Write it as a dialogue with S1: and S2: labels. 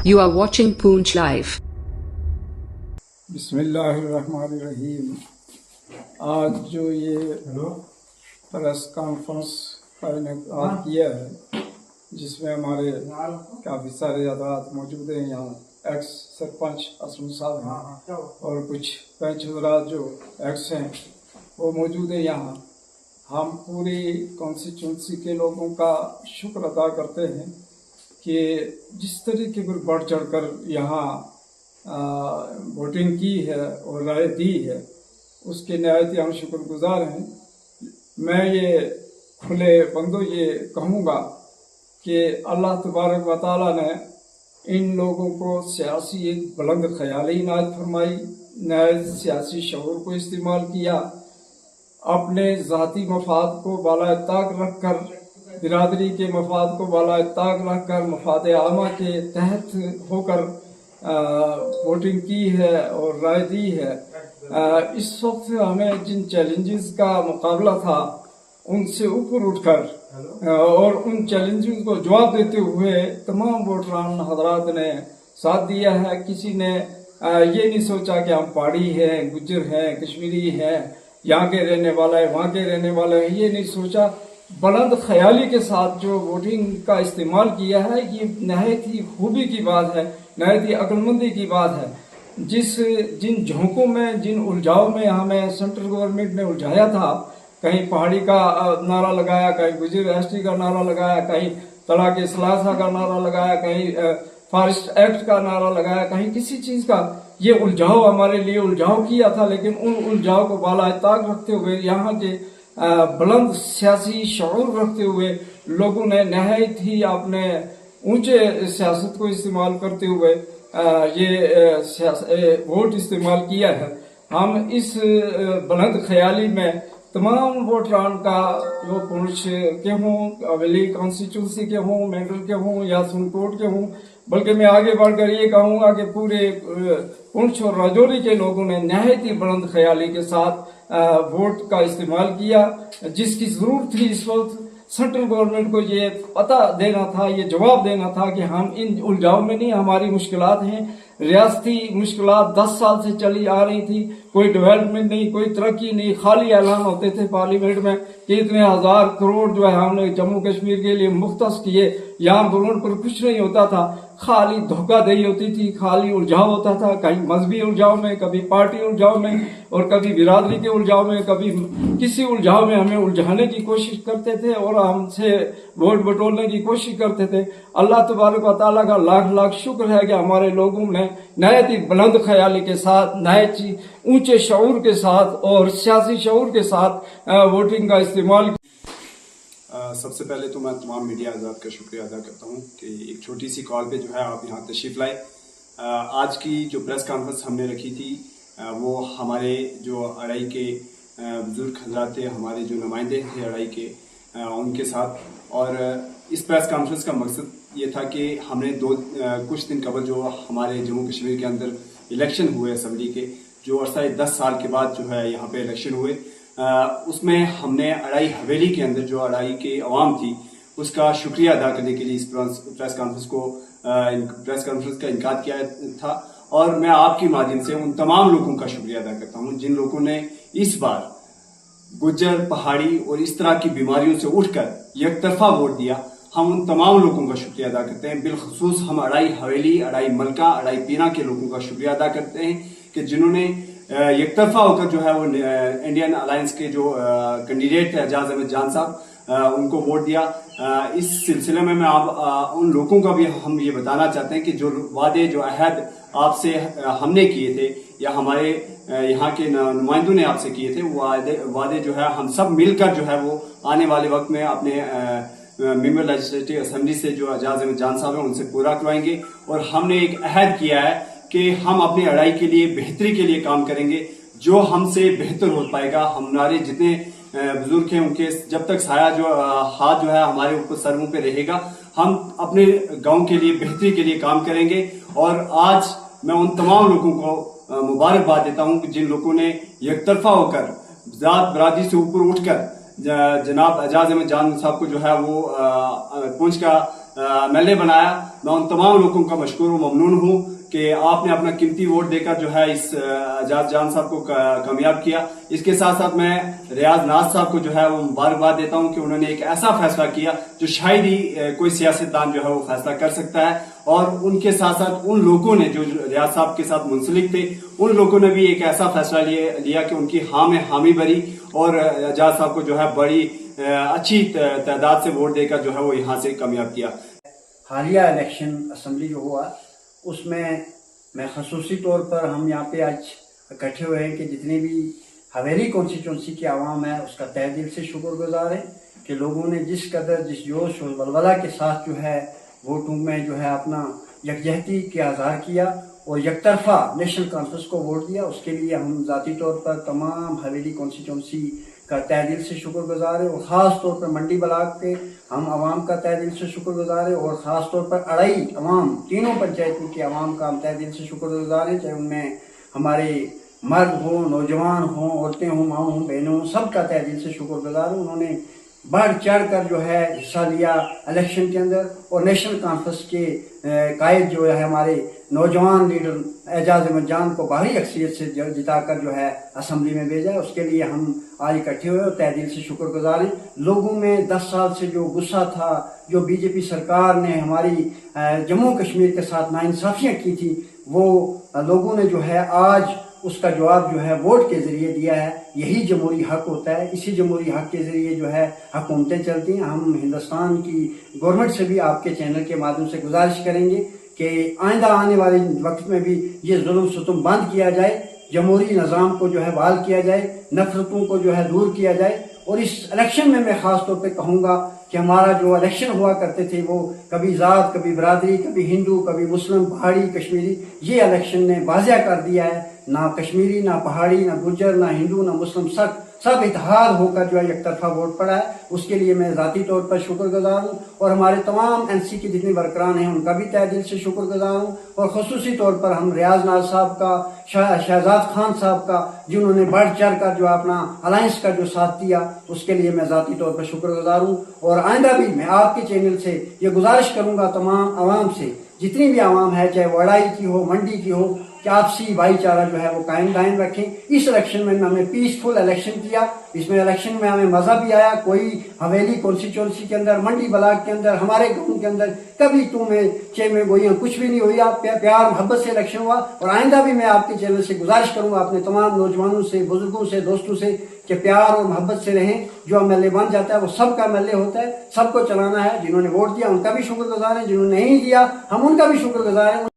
S1: You are watching Poonch Live.
S2: बिस्मिल्लाहिर्रहमानिर्रहीम। आज जो ये प्रेस कॉन्फ्रेंस का इनेकाद किया है, जिसमें हमारे काफ़ी सारे हज़रात मौजूद हैं। यहाँ एक्स सरपंच असलम साहब हैं और कुछ पंच हज़रात जो एक्स हैं वो मौजूद हैं। यहाँ हम पूरी कॉन्स्टिट्यूंसी के लोगों का शुक्र अदा करते हैं कि जिस तरीके पर बढ़ चढ़ कर यहाँ वोटिंग की है और राय दी है, उसके नहायत हम शुक्रगुजार हैं। मैं ये खुले बंदो ये कहूँगा कि अल्लाह तबारक व तआला ने इन लोगों को सियासी एक बुलंद ख्याली इनायत फरमाई, नहायत सियासी शऊर को इस्तेमाल किया, अपने ज़ाती मफाद को बाला ताक रख कर, बिरादरी के मफाद को बाला ताक रख कर, मफाद आमा के तहत होकर वोटिंग की है और राय दी है। इस वक्त हमें जिन चैलेंजेस का मुकाबला था उनसे ऊपर उठकर और उन चैलेंजेस को जवाब देते हुए तमाम वोटरान हजरात ने साथ दिया है। किसी ने ये नहीं सोचा कि हम पहाड़ी हैं, गुज्जर हैं, कश्मीरी हैं, यहाँ के रहने वाला है, वहाँ के रहने वाला है, ये नहीं सोचा। बुलंद ख्याली के साथ जो वोटिंग का इस्तेमाल किया है, ये नहायत ही खूबी की बात है, नहायत ही अक्लमंदी की बात है। जिन झोंकों में, जिन उलझाव में हमें सेंट्रल गवर्नमेंट ने उलझाया था, कहीं पहाड़ी का नारा लगाया, कहीं गुजर एसटी का नारा लगाया, कहीं तलाक इस्लासा का नारा लगाया, कहीं फॉरेस्ट एक्ट का नारा लगाया, कहीं किसी चीज का ये उलझाव हमारे लिए उलझाव किया था। लेकिन उन उलझाव को बाला ताक रखते हुए, यहाँ के बुलंद सियासी शऊर रखते हुए लोगों ने नहायत ही अपने ऊंचे सियासत को इस्तेमाल करते हुए ये वोट इस्तेमाल किया है। हम इस बुलंद ख्याली में तमाम वोटरान का, जो पुंछ के हों, अवेली कॉन्स्टिट्यूंसी के हों, मेंढर के हों या सुनकोट के हों, बल्कि मैं आगे बढ़कर ये कहूँगा कि पूरे पुंछ और राजौरी के लोगों ने नहायत ही बुलंद ख्याली के साथ वोट का इस्तेमाल किया। जिसकी जरूरत थी इस वक्त सेंट्रल गवर्नमेंट को ये पता देना था, ये जवाब देना था कि हम इन उलझाव में नहीं, हमारी मुश्किलात हैं, रियासती मुश्किलात 10 साल से चली आ रही थी, कोई डेवलपमेंट नहीं, कोई तरक्की नहीं, खाली ऐलान होते थे पार्लियामेंट में कि इतने हजार करोड़ जो है हमने जम्मू कश्मीर के लिए मुख्तस किए। यहाँ ग्राउंड पर कुछ नहीं होता था, खाली धोखाधड़ी होती थी, खाली उलझाव होता था, कहीं मजहबी उलझाव में, कभी पार्टी उलझाव में और कभी बिरादरी के उलझाव में, कभी किसी उलझाव में हमें उलझाने की कोशिश करते थे और हमसे वोट बटोरने की कोशिश करते थे। अल्लाह तबारक व तआला का लाख लाख शुक्र है कि हमारे लोगों ने नहायत ही बुलंद ख्याली के साथ, नहायत ही ऊंचे शऊर के साथ और सियासी शऊर के साथ वोटिंग का इस्तेमाल।
S3: सबसे पहले तो मैं तमाम मीडिया हज़रात का शुक्रिया अदा करता हूँ कि एक छोटी सी कॉल पे जो है आप यहाँ तशरीफ़ लाए। आज की जो प्रेस कॉन्फ्रेंस हमने रखी थी वो हमारे जो अड़ाई के बुजुर्ग हज़रात थे, हमारे जो नुमाइंदे थे अड़ाई के, उनके साथ। और इस प्रेस कॉन्फ्रेंस का मकसद ये था कि हमने कुछ दिन कबल जो हमारे जम्मू कश्मीर के अंदर इलेक्शन हुए असम्बली के, जो अरसा 10 साल के बाद जो है यहाँ पे इलेक्शन हुए, उसमें हमने अड़ाई हवेली के अंदर जो अड़ाई के अवाम थी उसका शुक्रिया अदा करने के लिए इस प्रेस कॉन्फ्रेंस का इनकाद किया था। और मैं आपके माध्यम से उन तमाम लोगों का शुक्रिया अदा करता हूं जिन लोगों ने इस बार गुज्जर, पहाड़ी और इस तरह की बीमारियों से उठकर एक तरफा वोट दिया। हम उन तमाम लोगों का शुक्रिया अदा करते हैं। बिलखसूस हम अड़ाई हवेली, अड़ाई मलका, अड़ाई पीना के लोगों का शुक्रिया अदा करते हैं कि जिन्होंने एक तरफा होकर जो है वो इंडियन अलायंस के जो कैंडिडेट थे एजाज अहमद जान साहब, उनको वोट दिया। इस सिलसिले में मैं आप उन लोगों का भी हम ये बताना चाहते हैं कि जो वादे, जो अहद आपसे हमने किए थे या हमारे यहाँ के नुमाइंदों ने आपसे किए थे, वो वादे जो है हम सब मिलकर जो है वो आने वाले वक्त में अपने मेंबर लेजिस्लेटिव असेंबली से जो एजाज अहमद जान साहब हैं उनसे पूरा करवाएंगे। और हमने एक अहद किया है कि हम अपनी अड़ाई के लिए, बेहतरी के लिए काम करेंगे। जो हमसे बेहतर हो पाएगा, हमारे जितने बुजुर्ग हैं उनके जब तक साया जो हाथ जो है हमारे ऊपर सर मुंह पे रहेगा, हम अपने गांव के लिए, बेहतरी के लिए काम करेंगे। और आज मैं उन तमाम लोगों को मुबारकबाद देता हूं कि जिन लोगों ने एक तरफा होकर जात बरादरी से ऊपर उठकर जनाब एजाज अहमद जान साहब को जो है वो पुंछ का MLA बनाया। मैं उन तमाम लोगों का मशकूर हूँ, ममनून हूँ कि आपने अपना कीमती वोट देकर जो है इस एजाज जान साहब को कामयाब किया। इसके साथ साथ मैं रियाज नाज साहब को जो है वो मुबारकबाद देता हूँ कि उन्होंने एक ऐसा फैसला किया जो शायद ही कोई सियासतदान जो है वो फैसला कर सकता है। और उनके साथ साथ उन लोगों ने जो रियाज साहब के साथ मुंसलिक थे, उन लोगों ने भी एक ऐसा फैसला लिया कि उनकी हाँ में हामी भरी और एजाज साहब को जो है बड़ी अच्छी तादाद से वोट देकर जो है वो यहाँ से कामयाब किया।
S4: हालिया इलेक्शन असम्बली जो हुआ उसमें मैं खसूसी तौर पर हम यहाँ पे आज इकट्ठे हुए हैं कि जितनी भी हवेली कॉन्स्टिट्यूंसी की आवाम है उसका तहे दिल से शुक्रगुजार है कि लोगों ने जिस कदर जिस जोश और वलवला के साथ जो है वोटों में जो है अपना यकजहती का इज़हार किया और यकतरफा नेशनल कॉन्फ्रेंस को वोट दिया। उसके लिए हम ज़ाती तौर पर तमाम हवेली कॉन्स्टिट्यूंसी का तहे दिल से शुक्रगुजार है और ख़ास तौर पर मंडी ब्लाक पे हम आवाम का तहे दिल से शुक्रगुजार है और ख़ास तौर पर अड़ाई आवाम तीनों पंचायतों की आवाम का हम तहे दिल से शुक्रगुजार है, चाहे उनमें हमारे मर्द हों, नौजवान हों, औरतें हों, माँ हों, बहनों हों, सबका तहे दिल से शुक्रगुजार है। उन्होंने बढ़ चढ़ कर जो है हिस्सा लिया इलेक्शन के अंदर और नेशनल कॉन्फ्रेंस के कायद जो है हमारे नौजवान लीडर एजाज अहमद जान को भारी अक्सरियत से जिताकर जो है असम्बली में भेजा है। उसके लिए हम आज इकट्ठे हुए और तहे दिल से शुक्रगुजार हैं। लोगों में 10 साल से जो गुस्सा था, जो बीजेपी सरकार ने हमारी जम्मू कश्मीर के साथ नाइंसाफियाँ की थी, वो लोगों ने जो है आज उसका जवाब जो है वोट के जरिए दिया है। यही जमहूरी हक होता है, इसी जमहूरी हक के जरिए जो है हुकूमतें चलती हैं। हम हिंदुस्तान की गवर्नमेंट से भी आपके चैनल के माध्यम से गुजारिश करेंगे कि आइंदा आने वाले वक्त में भी ये जुल्म सितम बंद किया जाए, जमहूरी निज़ाम को जो है बहाल किया जाए, नफरतों को जो है दूर किया जाए। और इस इलेक्शन में मैं ख़ास तौर पे कहूँगा कि हमारा जो इलेक्शन हुआ करते थे वो कभी ज़ात, कभी बरादरी, कभी हिंदू, कभी मुस्लिम, पहाड़ी, कश्मीरी, ये इलेक्शन ने वाज़िया कर दिया है। ना कश्मीरी, ना पहाड़ी, ना गुज्जर, ना हिंदू, ना मुस्लिम, सब इत्तेहाद होकर जो है एक तरफा वोट पड़ा है। उसके लिए मैं ज़ाती तौर पर शुक्रगुजार हूँ और हमारे तमाम NC के जितने वर्करान हैं उनका भी तहे दिल से शुक्रगुजार हूँ। और खसूसी तौर पर हम रियाज नाज साहब का, शहजाद खान साहब का, जिन्होंने बढ़ चढ़ कर जो अपना अलायंस का जो साथ दिया, उसके लिए मैं ज़ाती तौर पर शुक्रगुजार हूँ। और आइंदा भी मैं आपके चैनल से ये गुजारिश करूँगा तमाम आवाम से, जितनी भी आवाम है, चाहे वड़ाई की हो, मंडी की हो, कि आपसी भाईचारा जो है वो कायम दायम रखें। इस इलेक्शन में हमने पीसफुल इलेक्शन किया, इसमें इलेक्शन में हमें मज़ा भी आया। कोई हवेली कॉन्स्टिट्यूंसी के अंदर, मंडी ब्लाक के अंदर, हमारे गाँव के अंदर कभी तुम्हें चे में गोइयाँ कुछ भी नहीं हुई। आप प्यार मोहब्बत से इलेक्शन हुआ। और आइंदा भी मैं आपके चैनल से गुजारिश करूँगा अपने तमाम नौजवानों से, बुजुर्गों से, दोस्तों से कि प्यार और मोहब्बत से रहें। जो MLA बन जाता है वो सबका MLA होता है, सबको चलाना है। जिन्होंने वोट दिया उनका भी शुक्रगुजार है, जिन्होंने नहीं दिया हम उनका भी शुक्रगुजार हैं।